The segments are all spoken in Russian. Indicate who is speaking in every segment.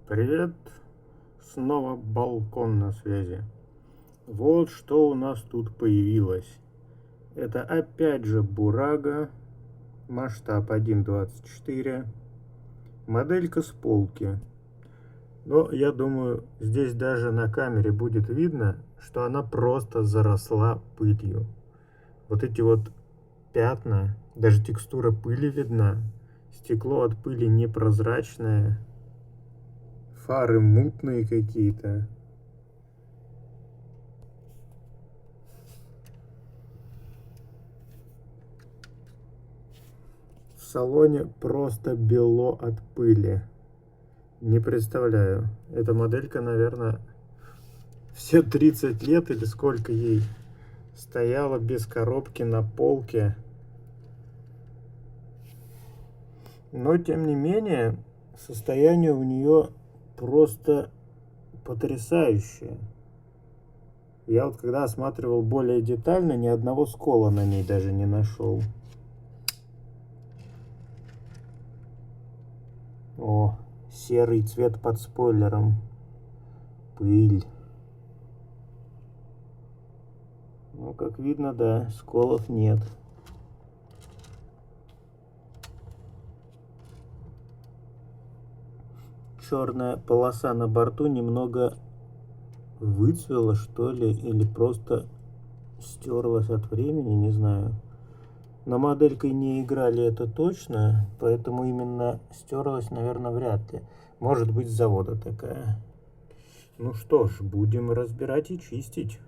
Speaker 1: Привет, снова Балкон на связи. Вот что у нас тут появилось. Это опять же Bbburago, масштаб 1.24, моделька с полки. Но я думаю, здесь даже на камере будет видно, что она просто заросла пылью. Вот эти вот пятна, даже текстура пыли видна, стекло от пыли непрозрачное. Фары мутные какие-то. В салоне просто бело от пыли. Не представляю. Эта моделька, наверное, все 30 лет или сколько ей стояла без коробки на полке. Но, тем не менее, состояние у нее просто потрясающее. Я вот когда осматривал более детально, ни одного скола на ней даже не нашел. О, серый цвет под спойлером. Пыль. Ну, как видно, да, сколов нет. Черная полоса на борту немного выцвела, что ли, или просто стерлась от времени, не знаю. Но моделькой не играли, это точно, поэтому именно стерлась, наверное, вряд ли. Может быть, с завода такая. Ну что ж, будем разбирать и чистить.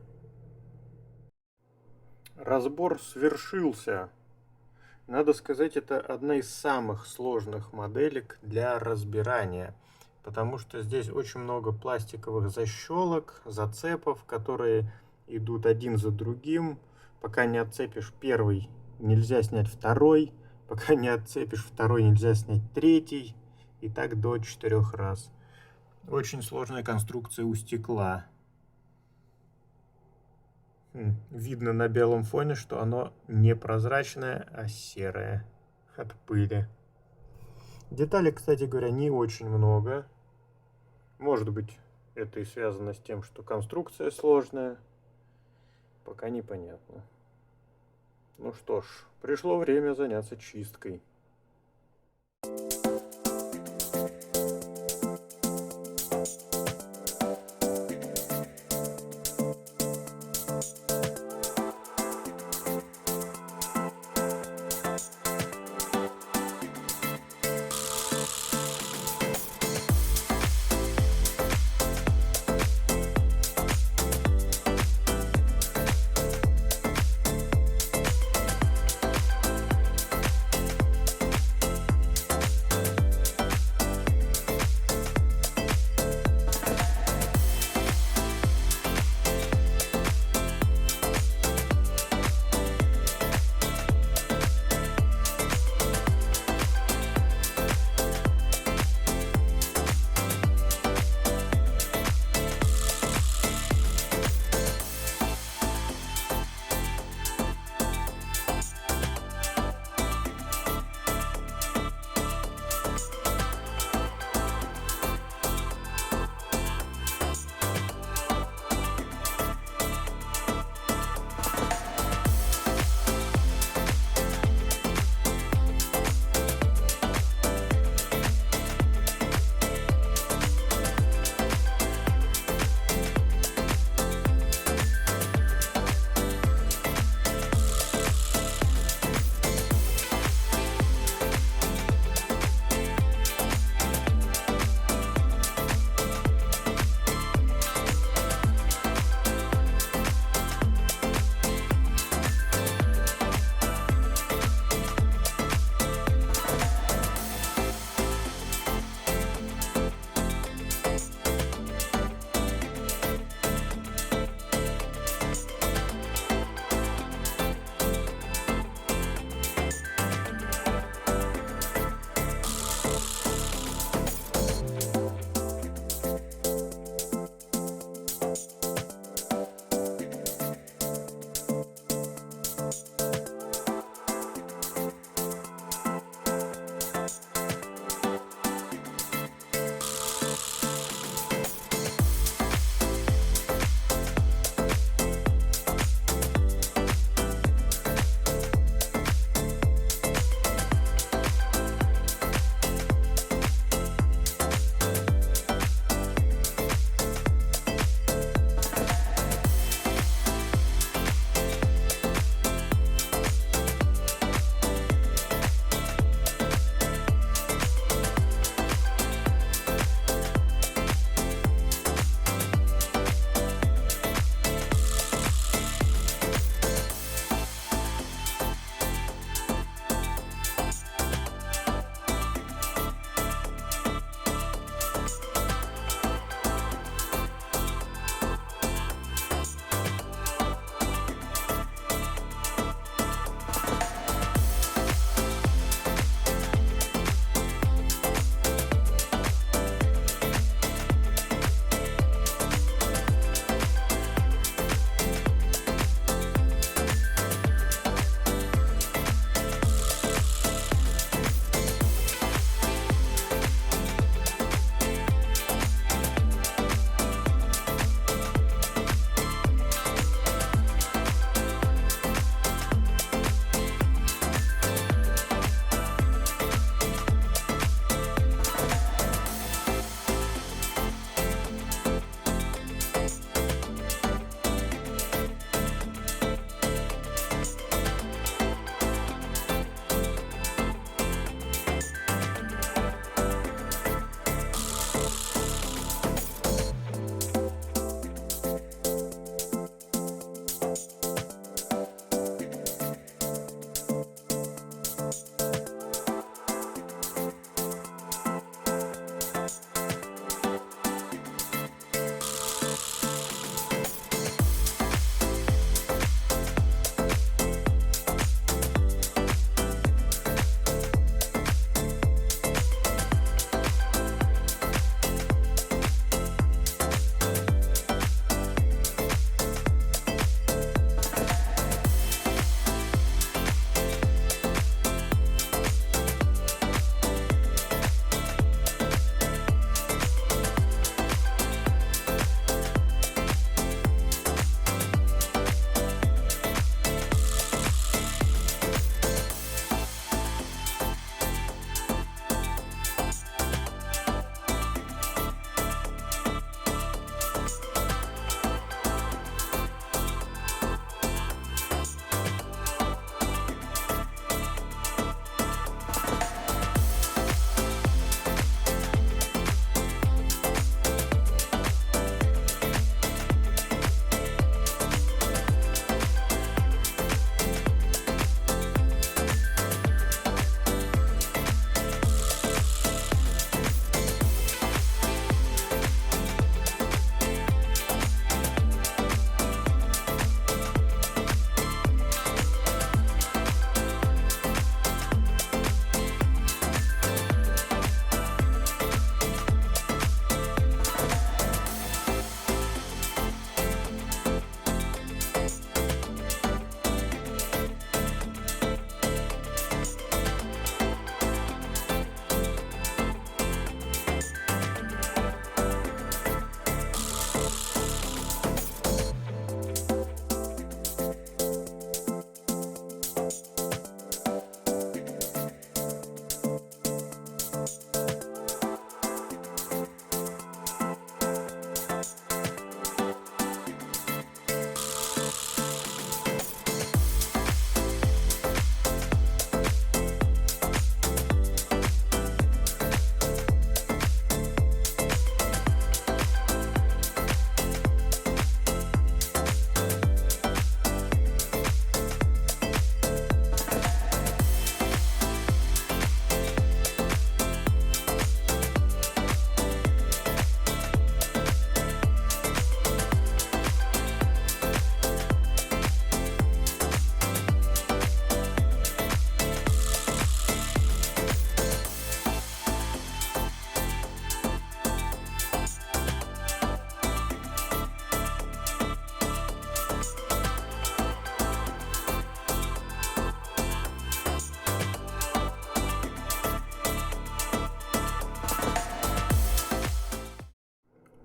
Speaker 1: Разбор свершился. Надо сказать, это одна из самых сложных моделек для разбирания. Потому что здесь очень много пластиковых защелок, зацепов, которые идут один за другим. Пока не отцепишь первый, нельзя снять второй. Пока не отцепишь второй, нельзя снять третий. И так до 4 раз. Очень сложная конструкция у стекла. Видно на белом фоне, что оно не прозрачное, а серое от пыли. Деталей, кстати говоря, не очень много. Может быть, это и связано с тем, что конструкция сложная. Пока непонятно. Ну что ж, пришло время заняться чисткой.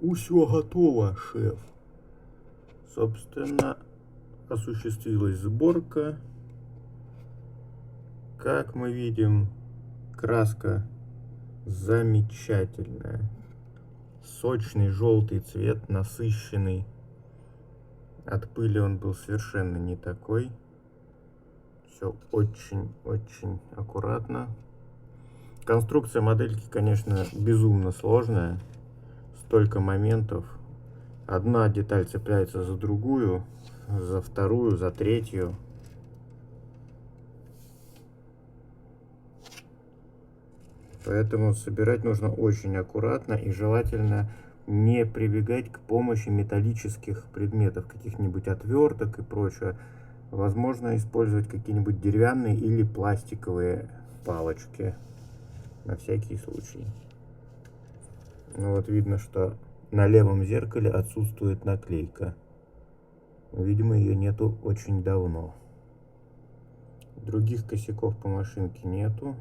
Speaker 1: Усё готово, шеф. Собственно, осуществилась сборка. Как мы видим, краска замечательная. Сочный желтый цвет, насыщенный. От пыли он был совершенно не такой. Все очень-очень аккуратно. Конструкция модельки, конечно, безумно сложная. Столько моментов. Одна деталь цепляется за другую, за вторую, за третью. Поэтому собирать нужно очень аккуратно и желательно не прибегать к помощи металлических предметов, каких-нибудь отверток и прочее. Возможно использовать какие-нибудь деревянные или пластиковые палочки на всякий случай. Ну вот видно, что на левом зеркале отсутствует наклейка. Видимо, ее нету очень давно. Других косяков по машинке нету.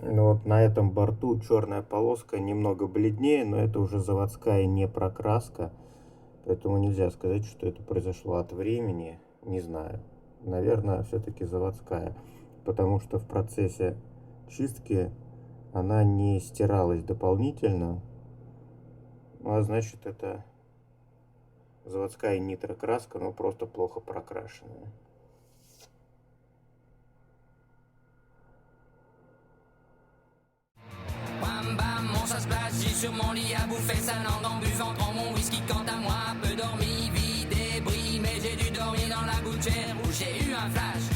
Speaker 1: Ну вот на этом борту черная полоска немного бледнее, но это уже заводская не прокраска. Поэтому нельзя сказать, что это произошло от времени. Не знаю. Наверное, все-таки заводская. Потому что в процессе чистки она не стиралась дополнительно. Ну, а значит, это заводская нитрокраска, но просто плохо прокрашенная.
Speaker 2: Ça se passe, j'ai sur mon lit à bouffer sa langue en buvant grand mon whisky. Quant à moi, peu dormi, vie débris, mais j'ai dû dormir dans la gouttière où j'ai eu un flash.